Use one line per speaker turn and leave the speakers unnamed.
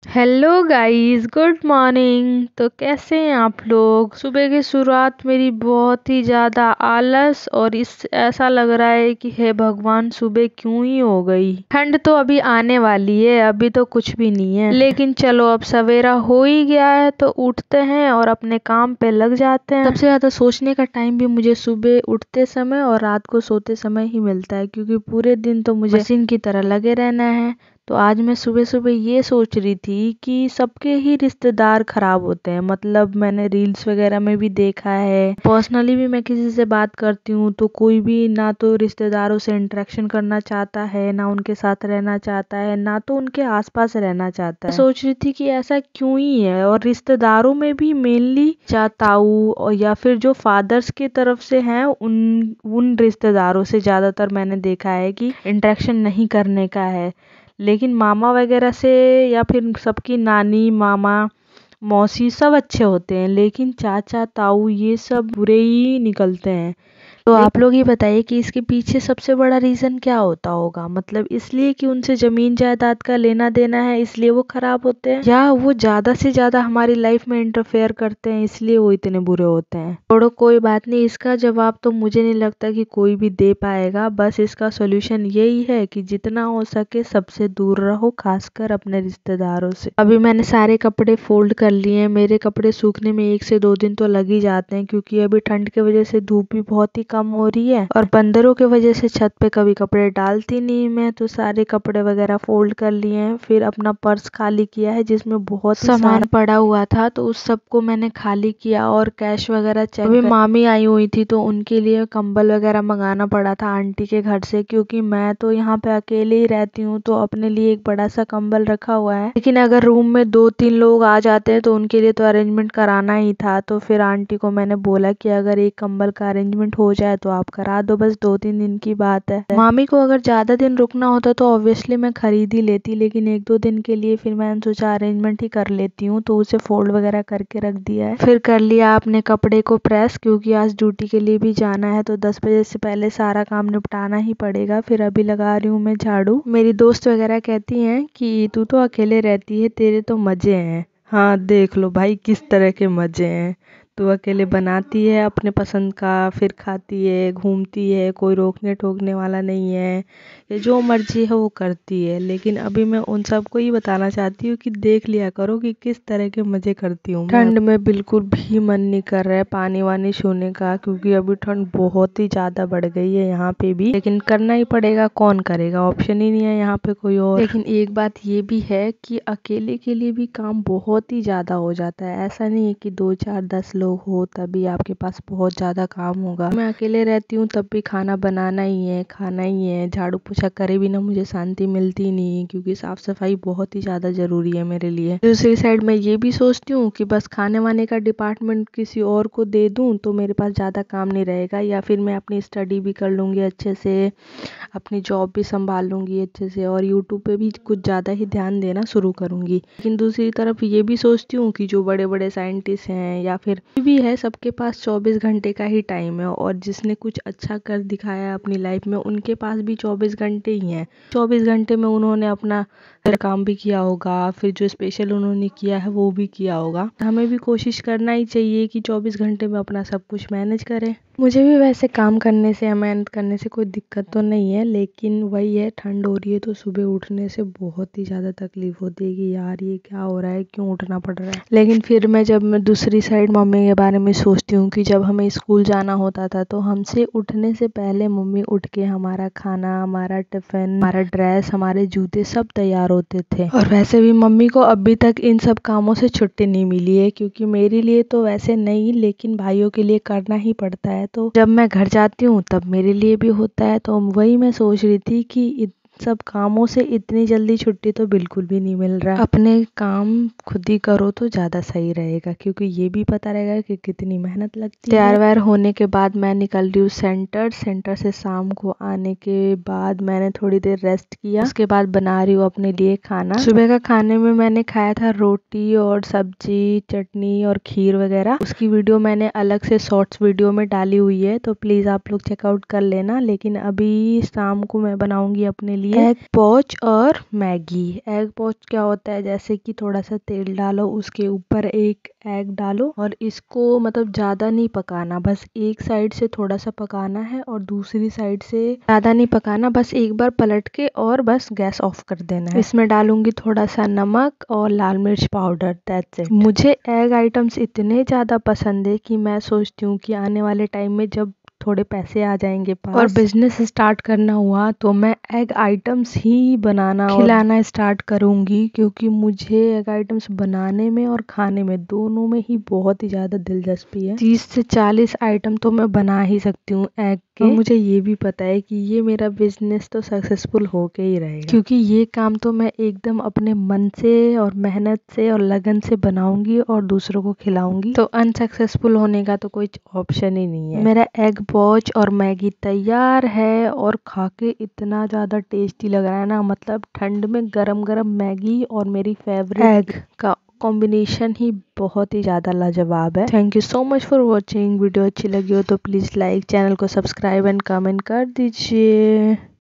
Hello guys, good morning. तो कैसे हैं आप लोग। सुबह की शुरुआत मेरी बहुत ही ज़्यादा आलस और इस ऐसा लग रहा है कि हे भगवान, सुबह क्यों ही हो गई। ठंड तो अभी आने वाली है, अभी तो कुछ भी नहीं है, लेकिन चलो अब सवेरा हो ही गया है तो उठते हैं और अपने काम पे लग जाते हैं। सबसे ज़्यादा सोचने का टाइम भी मुझे सुबह उठते समय और रात को सोते समय ही मिलता है, क्योंकि पूरे दिन तो मुझे मशीन की तरह लगे रहना है। तो आज मैं सुबह सुबह ये सोच रही थी कि सबके ही रिश्तेदार खराब होते हैं। मतलब मैंने रील्स वगैरह में भी देखा है, पर्सनली भी मैं किसी से बात करती हूँ तो कोई भी ना तो रिश्तेदारों से इंटरेक्शन करना चाहता है, ना उनके साथ रहना चाहता है, ना तो उनके आसपास रहना चाहता है। सोच रही थी कि ऐसा क्यों ही है। और रिश्तेदारों में भी मेनली ताऊ और या फिर जो फादर्स की तरफ से हैं, उन रिश्तेदारों से ज़्यादातर मैंने देखा है कि इंटरेक्शन नहीं करने का है। लेकिन मामा वगैरह से या फिर सबकी नानी, मामा, मौसी सब अच्छे होते हैं, लेकिन चाचा ताऊ ये सब बुरे ही निकलते हैं। तो आप लोग ही बताइए कि इसके पीछे सबसे बड़ा रीज़न क्या होता होगा। मतलब इसलिए कि उनसे ज़मीन जायदाद का लेना देना है इसलिए वो खराब होते हैं, या वो ज़्यादा से ज़्यादा हमारी लाइफ में इंटरफेयर करते हैं इसलिए वो इतने बुरे होते हैं। छोड़ो, कोई बात नहीं। इसका जवाब तो मुझे नहीं लगता कि कोई भी दे पाएगा। बस इसका सोल्यूशन यही है कि जितना हो सके सबसे दूर रहो, खासकर अपने रिश्तेदारों से। अभी मैंने सारे कपड़े फोल्ड कर लिए हैं। मेरे कपड़े सूखने में 1 से 2 दिन तो लग ही जाते हैं, क्योंकि अभी ठंड की वजह से धूप भी बहुत ही कम हो रही है और बंदरों की वजह से छत पे कभी कपड़े डालती नहीं मैं। तो सारे कपड़े वगैरह फोल्ड कर लिए हैं। फिर अपना पर्स खाली किया है जिसमें बहुत सामान पड़ा हुआ था, तो उस सबको मैंने खाली किया और कैश वगैरह चेक। अभी मामी आई हुई थी तो उनके लिए कंबल वगैरह मंगाना पड़ा था आंटी के घर से, क्योंकि मैं तो यहाँ पे अकेले ही रहती हूँ तो अपने लिए एक बड़ा सा कंबल रखा हुआ है। लेकिन अगर रूम में 2-3 लोग आ जाते हैं तो उनके लिए तो अरेंजमेंट कराना ही था। तो फिर आंटी को मैंने बोला कि अगर एक कंबल का अरेंजमेंट हो जाए तो आप करा दो, बस 2-3 दिन की बात है। मामी को अगर ज्यादा दिन रुकना होता तो ऑब्वियसली मैं खरीद ही लेती, लेकिन 1-2 दिन के लिए फिर मैंने सोचा अरेंजमेंट ही कर लेती हूँ, तो उसे फोल्ड वगैरह करके रख दिया है। फिर कर लिया अपने कपड़े को प्रेस, क्योंकि आज ड्यूटी के लिए भी जाना है तो 10 बजे से पहले सारा काम निपटाना ही पड़ेगा। फिर अभी लगा रही हूँ मैं झाड़ू। मेरी दोस्त वगैरह कहती हैं कि तू तो अकेले रहती है, तेरे तो मजे हैं। हाँ, देख लो भाई किस तरह के मजे हैं। तू अकेले बनाती है अपने पसंद का, फिर खाती है, घूमती है, कोई रोकने टोकने वाला नहीं है, ये जो मर्जी है वो करती है। लेकिन अभी मैं उन सबको ही बताना चाहती हूँ कि देख लिया करो कि किस तरह के मजे करती हूँ। ठंड में बिल्कुल भी मन नहीं कर रहा है पानी वानी छूने का, क्योंकि अभी ठंड बहुत ही ज्यादा बढ़ गई है यहाँ पे भी, लेकिन करना ही पड़ेगा, कौन करेगा, ऑप्शन ही नहीं है यहाँ पे कोई और। लेकिन एक बात ये भी है कि अकेले के लिए भी काम बहुत ही ज्यादा हो जाता है। ऐसा नहीं है कि 2-4-10 लोग हो तभी आपके पास बहुत ज्यादा काम होगा। मैं अकेले रहती हूँ तब भी खाना बनाना ही है, खाना ही है। झाड़ू पोछा करे बिना मुझे शांति मिलती नहीं, क्योंकि साफ सफाई बहुत ही ज्यादा जरूरी है मेरे लिए। दूसरी साइड मैं ये भी सोचती हूँ कि बस खाने वाने का डिपार्टमेंट किसी और को दे दूँ तो मेरे पास ज्यादा काम नहीं रहेगा, या फिर मैं अपनी स्टडी भी कर लूंगी अच्छे से, अपनी जॉब भी संभाल लूंगी अच्छे से, और यूट्यूब पे भी कुछ ज़्यादा ही ध्यान देना शुरू करूंगी। लेकिन दूसरी तरफ ये भी सोचती हूँ कि जो बड़े बड़े साइंटिस्ट हैं या फिर भी है, सबके पास 24 घंटे का ही टाइम है, और जिसने कुछ अच्छा कर दिखाया अपनी लाइफ में उनके पास भी 24 घंटे ही हैं। 24 घंटे में उन्होंने अपना काम भी किया होगा, फिर जो स्पेशल उन्होंने किया है वो भी किया होगा। हमें भी कोशिश करना ही चाहिए कि 24 घंटे में अपना सब कुछ मैनेज करें। मुझे भी वैसे काम करने से या मेहनत करने से कोई दिक्कत तो नहीं है, लेकिन वही है, ठंड हो रही है तो सुबह उठने से बहुत ही ज़्यादा तकलीफ होती है कि यार ये क्या हो रहा है, क्यों उठना पड़ रहा है। लेकिन फिर मैं दूसरी साइड मम्मी के बारे में सोचती हूँ कि जब हमें स्कूल जाना होता था तो हमसे उठने से पहले मम्मी उठ के हमारा खाना, हमारा टिफिन, हमारा ड्रेस, हमारे जूते सब तैयार होते थे। और वैसे भी मम्मी को अभी तक इन सब कामों से छुट्टी नहीं मिली है, क्योंकि मेरे लिए तो वैसे नहीं, लेकिन भाइयों के लिए करना ही पड़ता है। तो जब मैं घर जाती हूँ तब मेरे लिए भी होता है। तो वही मैं सोच रही थी कि सब कामों से इतनी जल्दी छुट्टी तो बिल्कुल भी नहीं मिल रहा। अपने काम खुद ही करो तो ज़्यादा सही रहेगा, क्योंकि ये भी पता रहेगा कि कितनी मेहनत लगती है। तैयार वैयार होने के बाद मैं निकल रही हूँ सेंटर से। शाम को आने के बाद मैंने थोड़ी देर रेस्ट किया, उसके बाद बना रही हूँ अपने लिए खाना। सुबह का खाने में मैंने खाया था रोटी और सब्जी, चटनी और खीर वगैरह। उसकी वीडियो मैंने अलग से शॉर्ट्स वीडियो में डाली हुई है, तो प्लीज़ आप लोग चेकआउट कर लेना। लेकिन अभी शाम को मैं बनाऊंगी अपने लिए लिए एग पॉच और मैगी। एग पॉच क्या होता है, जैसे कि थोड़ा सा तेल डालो, उसके ऊपर एक एग डालो और इसको मतलब ज़्यादा नहीं पकाना, बस एक साइड से थोड़ा सा पकाना है और दूसरी साइड से ज़्यादा नहीं पकाना, बस एक बार पलट के और बस गैस ऑफ कर देना है। इसमें डालूंगी थोड़ा सा नमक और लाल मिर्च पाउडर, दैट्स इट। मुझे एग आइटम्स इतने ज़्यादा पसंद है कि मैं सोचती हूँ कि आने वाले टाइम में जब थोड़े पैसे आ जाएंगे पास और बिजनेस स्टार्ट करना हुआ तो मैं एग आइटम्स ही बनाना खिलाना स्टार्ट करूंगी, क्योंकि मुझे एग आइटम्स बनाने में और खाने में दोनों में ही बहुत ही ज़्यादा दिलचस्पी है। 30 से 40 आइटम तो मैं बना ही सकती हूँ एग के। और मुझे ये भी पता है कि ये मेरा बिजनेस तो सक्सेसफुल होके ही रहेगा, क्योंकि ये काम तो मैं एकदम अपने मन से और मेहनत से और लगन से बनाऊंगी और दूसरों को खिलाऊंगी, तो अनसक्सेसफुल होने का तो कोई ऑप्शन ही नहीं है। मेरा एग पॉच और मैगी तैयार है और खा के इतना ज़्यादा टेस्टी लग रहा है ना, मतलब ठंड में गरम गरम मैगी और मेरी फेवरेट एग का कॉम्बिनेशन ही बहुत ही ज़्यादा लाजवाब है। Thank you so much for watching. Video अच्छी लगी हो तो प्लीज़ लाइक, चैनल को सब्सक्राइब एंड कमेंट कर दीजिए।